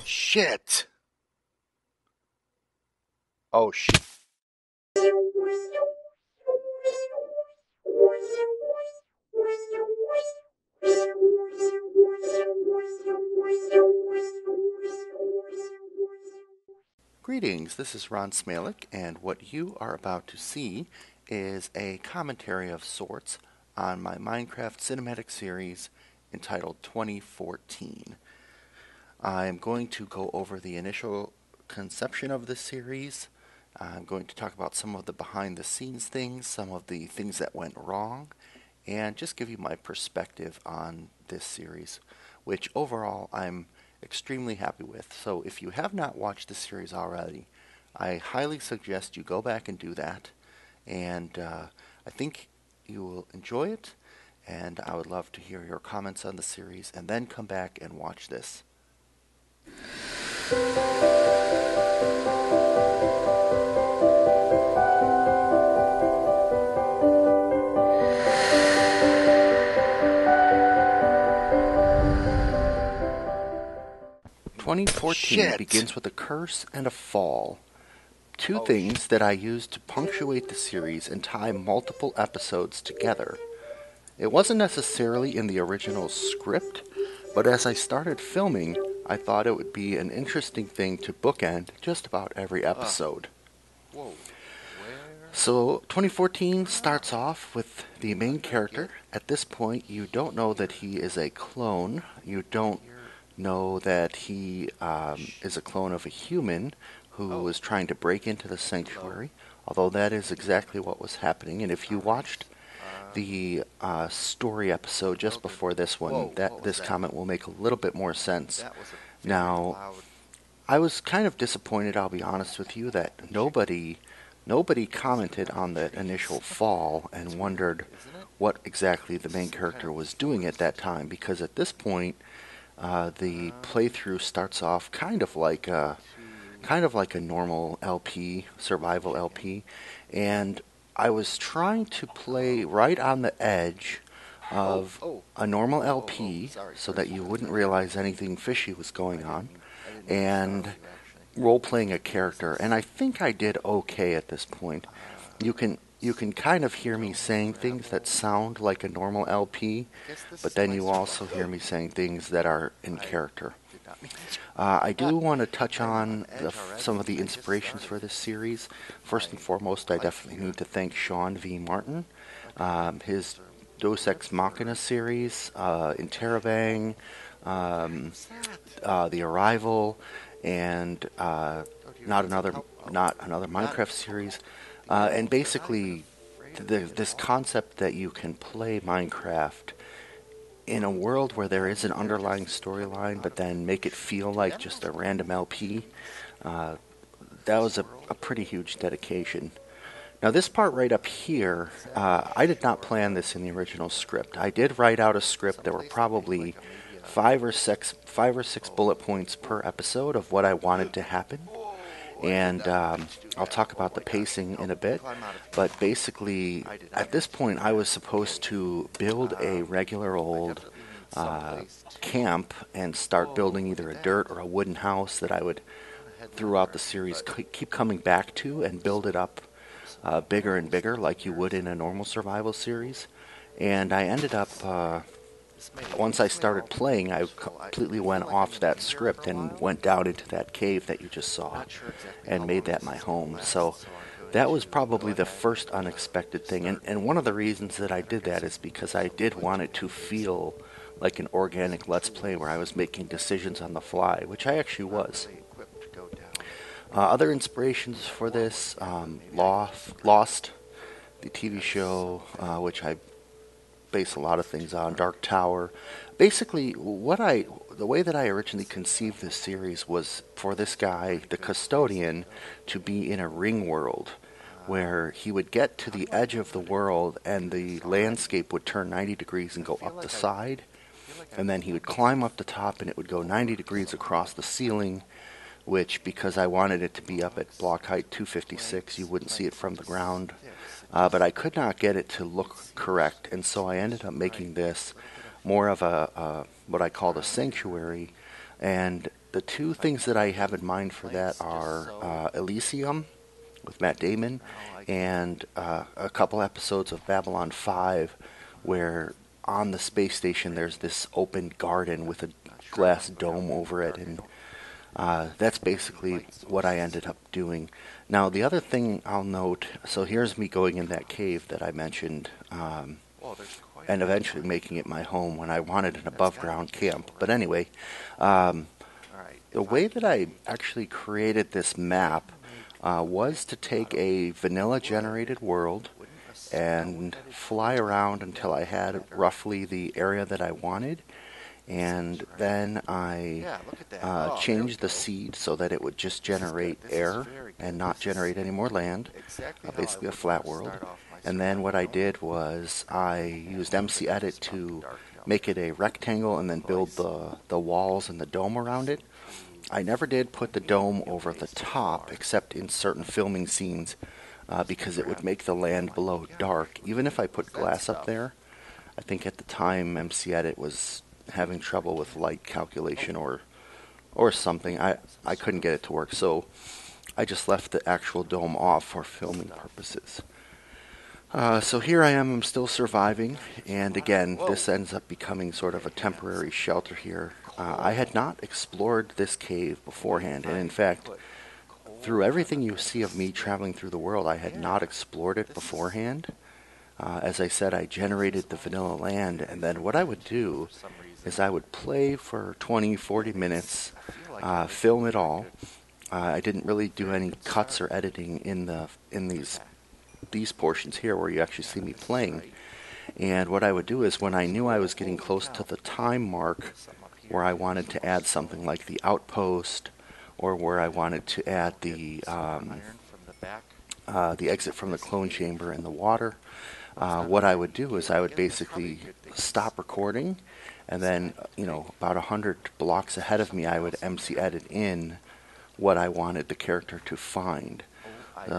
Shit! Oh, shit. Greetings, this is rsmalec, and what you are about to see is a commentary of sorts on my Minecraft cinematic series entitled 2014. I'm going to go over the initial conception of this series. I'm going to talk about some of the behind-the-scenes things, some of the things that went wrong, and just give you my perspective on this series, which overall I'm extremely happy with. So if you have not watched this series already, I highly suggest you go back and do that. And I think you will enjoy it, and I would love to hear your comments on the series, and then come back and watch this. "2014 begins with a curse and a fall. Two things that I used to punctuate the series and tie multiple episodes together. It wasn't necessarily in the original script, but as I started filming, I thought it would be an interesting thing to bookend just about every episode. So 2014 starts off with the main character. At this point, you don't know that he is a clone. You don't know that he is a clone of a human who was trying to break into the sanctuary, although that is exactly what was happening. And if you watched the story episode just before this one, this comment will make a little bit more sense. Now, I was kind of disappointed, I'll be honest with you, that nobody commented on the initial fall and wondered what exactly the main character was doing at that time, because at this point the playthrough starts off kind of like a normal LP, survival LP, and I was trying to play right on the edge of a normal LP so that you wouldn't realize anything fishy was going on, and role-playing a character, and I think I did okay at this point. You can kind of hear me saying things that sound like a normal LP, but then you also hear me saying things that are in character. I do want to touch on some of the inspirations for this series. First and foremost, I definitely need to thank Sean V. Martin. His Deus Ex Machina series, Interrobang, The Arrival, and not another Minecraft series, and basically this concept that you can play Minecraft in a world where there is an underlying storyline, but then make it feel like just a random LP. That was a pretty huge dedication. Now this part right up here, I did not plan this in the original script. I did write out a script. There were probably five or six bullet points per episode of what I wanted to happen, and I'll talk about the pacing in a bit, but basically at this point I was supposed to build a regular old camp and start building either a dirt or a wooden house that I would throughout the series keep coming back to and build it up bigger and bigger like you would in a normal survival series. And I ended up once I started playing, I completely went off that script and went down into that cave that you just saw and made that my home. So that was probably the first unexpected thing. And one of the reasons that I did that is because I did want it to feel like an organic Let's Play where I was making decisions on the fly, which I actually was. Other inspirations for this, Lost, the TV show, which I base a lot of things on, Dark Tower. Basically, the way that I originally conceived this series was for this guy, the custodian, to be in a ring world where he would get to the edge of the world and the landscape would turn 90 degrees and go up the side, and then he would climb up the top and it would go 90 degrees across the ceiling, which, because I wanted it to be up at block height 256, you wouldn't see it from the ground. But I could not get it to look correct, and so I ended up making this more of a what I called a sanctuary, and the two things that I have in mind for that are Elysium with Matt Damon and a couple episodes of Babylon 5 where on the space station there's this open garden with a glass dome over it, and that's basically what I ended up doing. Now, the other thing I'll note, so here's me going in that cave that I mentioned, and eventually making it my home when I wanted an above-ground camp. But anyway, the way that I actually created this map was to take a vanilla-generated world and fly around until I had roughly the area that I wanted. And then I changed the seed so that it would just generate air and not generate any more land, basically a flat world. And then what I did was I used mcedit to make it a rectangle and then build the walls and the dome around it. I never did put the dome over the top except in certain filming scenes because it would make the land below dark. Even if I put glass up there, I think at the time mcedit was having trouble with light calculation or something. I couldn't get it to work, so I just left the actual dome off for filming purposes. So here I am, I'm still surviving, and again, this ends up becoming sort of a temporary shelter here. I had not explored this cave beforehand, and in fact, through everything you see of me traveling through the world, I had not explored it beforehand. As I said, I generated the vanilla land, and then what I would do is I would play for 20-40 minutes, film it all. I didn't really do any cuts or editing in these portions here where you actually see me playing. And what I would do is when I knew I was getting close to the time mark where I wanted to add something like the outpost, or where I wanted to add the exit from the clone chamber and the water, what I would do is I would basically stop recording, and then, about 100 blocks ahead of me, I would mcedit in what I wanted the character to find.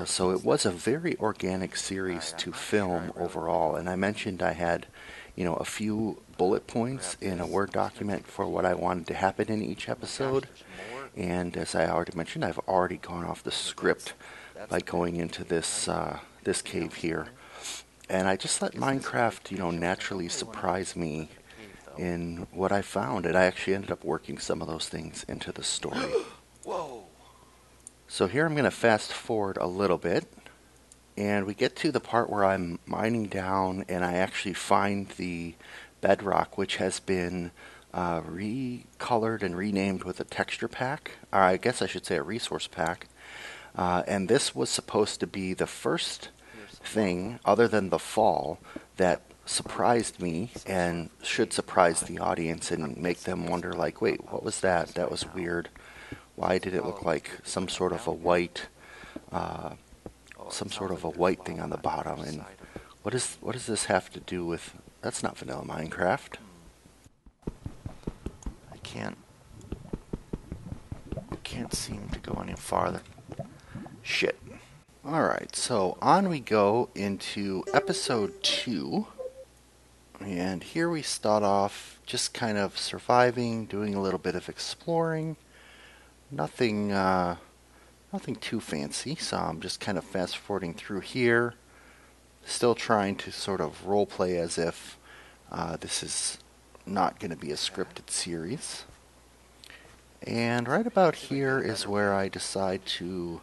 So it was a very organic series to film overall, and I mentioned I had, a few bullet points in a Word document for what I wanted to happen in each episode, and as I already mentioned, I've already gone off the script by going into this cave here. And I just let Minecraft, naturally surprise me in what I found, and I actually ended up working some of those things into the story. Whoa! So here I'm going to fast forward a little bit, and we get to the part where I'm mining down, and I actually find the bedrock, which has been recolored and renamed with a texture pack, or I guess I should say a resource pack. And this was supposed to be the first thing, other than the fall, that surprised me and should surprise the audience and make them wonder, like, wait, what was that? That was weird. Why did it look like some sort of a white thing on the bottom? And what does this have to do with? That's not vanilla Minecraft. I can't seem to go any farther. Shit. Alright, so on we go into episode 2. And here we start off just kind of surviving, doing a little bit of exploring. Nothing too fancy, so I'm just kind of fast forwarding through here. Still trying to sort of roleplay as if this is not going to be a scripted series. And right about here is where I decide to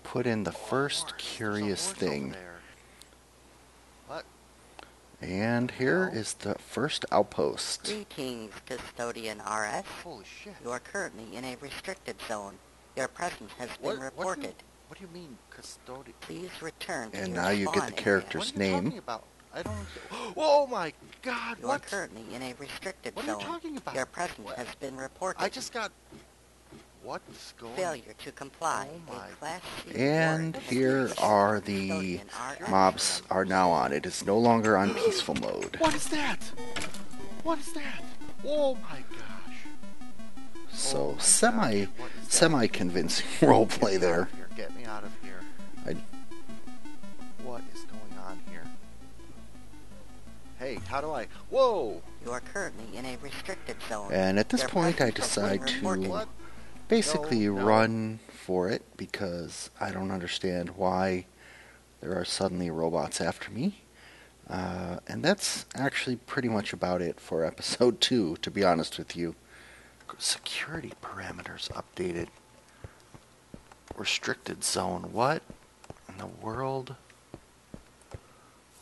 put in the first curious thing. And here is the first outpost. Greetings, Custodian RS. Holy shit. You are currently in a restricted zone. Your presence has been reported. What do you mean, custodian? Please return to And your now you get the spawn character's What are you name. talking about? I don't. Oh my God! area. You are currently in a restricted What are you zone. talking about? Your presence has been reported. I just got. What's going? Failure to comply. Oh my. A Class C And warrant. here are the Custodian RS. mobs are now on. It is no longer on peaceful mode. What is that? What is that? Oh my gosh! So semi convincing roleplay there. Get me out of here. What is going on here? Hey, how do I? Whoa! You are currently in a restricted zone. And at this Your point I presence has been decide reported. to What? basically run for it because I don't understand why there are suddenly robots after me. And that's actually pretty much about it for episode 2, to be honest with you. Security parameters updated. Restricted zone. What in the world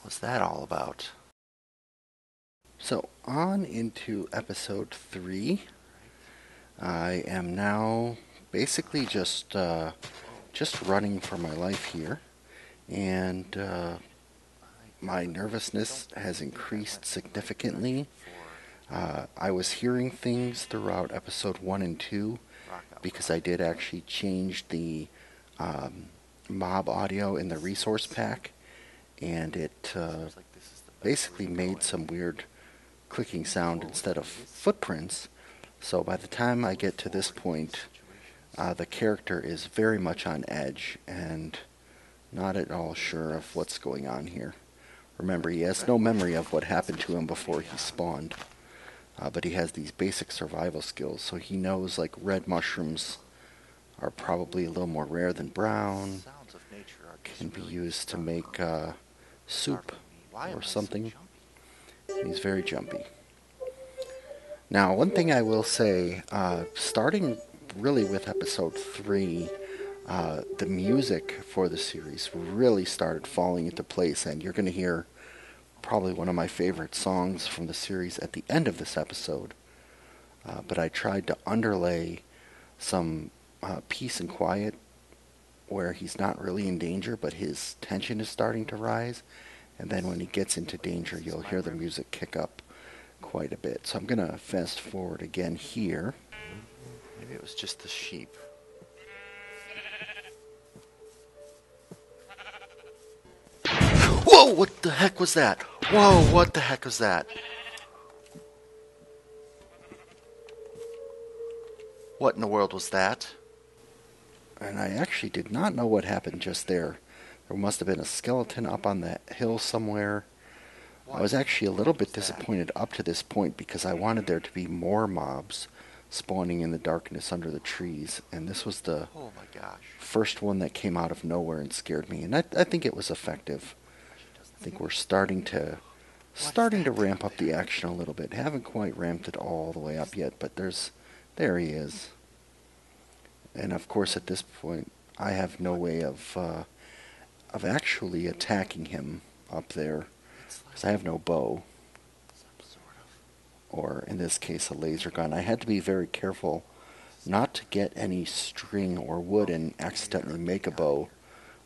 was that all about? So, on into episode 3. I am now basically just running for my life here, and my nervousness has increased significantly. I was hearing things throughout episode 1 and 2 because I did actually change the mob audio in the resource pack, and it basically made some weird clicking sound instead of footprints. So by the time I get to this point, the character is very much on edge and not at all sure of what's going on here. Remember, he has no memory of what happened to him before he spawned, but he has these basic survival skills, so he knows like red mushrooms are probably a little more rare than brown, can be used to make soup or something. He's very jumpy. Now, one thing I will say, starting really with episode 3, the music for the series really started falling into place, and you're going to hear probably one of my favorite songs from the series at the end of this episode. But I tried to underlay some peace and quiet where he's not really in danger, but his tension is starting to rise, and then when he gets into danger, you'll hear the music kick up quite a bit. So I'm going to fast forward again here. Maybe it was just the sheep. Whoa, what the heck was that? Whoa, what the heck was that? What in the world was that? And I actually did not know what happened just there. There must have been a skeleton up on that hill somewhere. I was actually a little bit disappointed up to this point because I wanted there to be more mobs spawning in the darkness under the trees, and this was the first one that came out of nowhere and scared me, and I think it was effective. I think we're starting to ramp up the action a little bit. Haven't quite ramped it all the way up yet, but there he is. And of course at this point I have no way of actually attacking him up there, because I have no bow, or in this case a laser gun. I had to be very careful not to get any string or wood and accidentally make a bow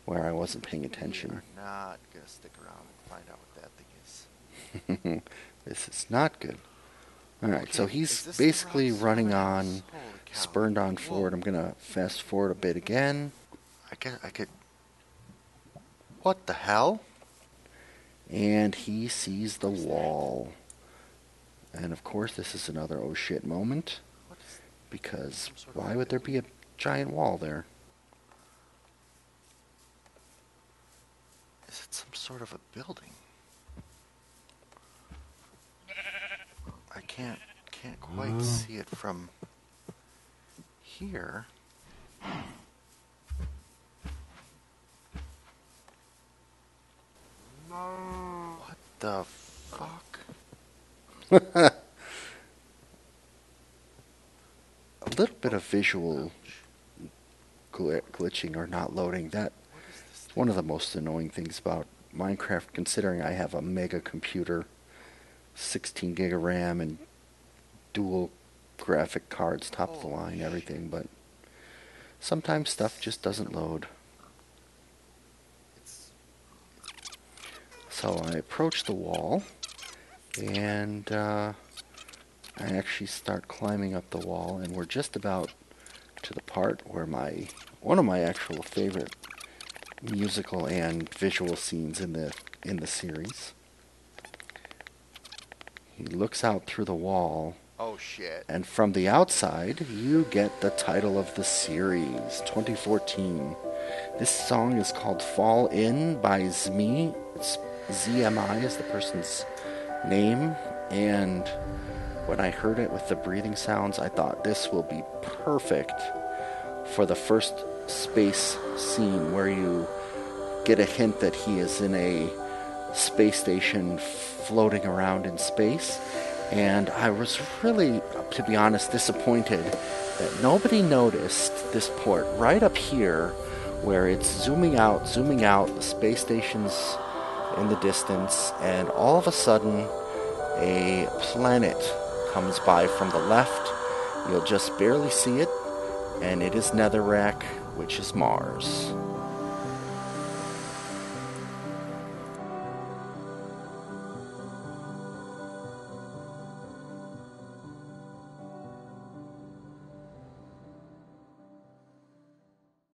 where I wasn't paying attention. We're not going to stick around and find out what that thing is. This is not good. Alright, so he's basically running on, spurned on forward. I'm going to fast forward a bit again. I could... What the hell? And he sees the wall. And of course this is another oh shit moment, because why would there be a giant wall there? Is it some sort of a building? I can't quite see it from here. What the fuck? A little bit of visual glitching or not loading. That's one of the most annoying things about Minecraft, considering I have a mega computer, 16 gig of RAM, and dual graphic cards, top of the line, everything, but sometimes stuff just doesn't load. So I approach the wall, and I actually start climbing up the wall, and we're just about to the part where one of my actual favorite musical and visual scenes in the series. He looks out through the wall. Oh shit. And from the outside, you get the title of the series, 2014. This song is called Fall In by Zmi. It's ZMI is the person's name, and when I heard it with the breathing sounds, I thought this will be perfect for the first space scene where you get a hint that he is in a space station floating around in space. And I was really, to be honest, disappointed that nobody noticed this port right up here where it's zooming out, the space station's in the distance, and all of a sudden a planet comes by from the left. You'll just barely see it, and it is Netherrack, which is Mars.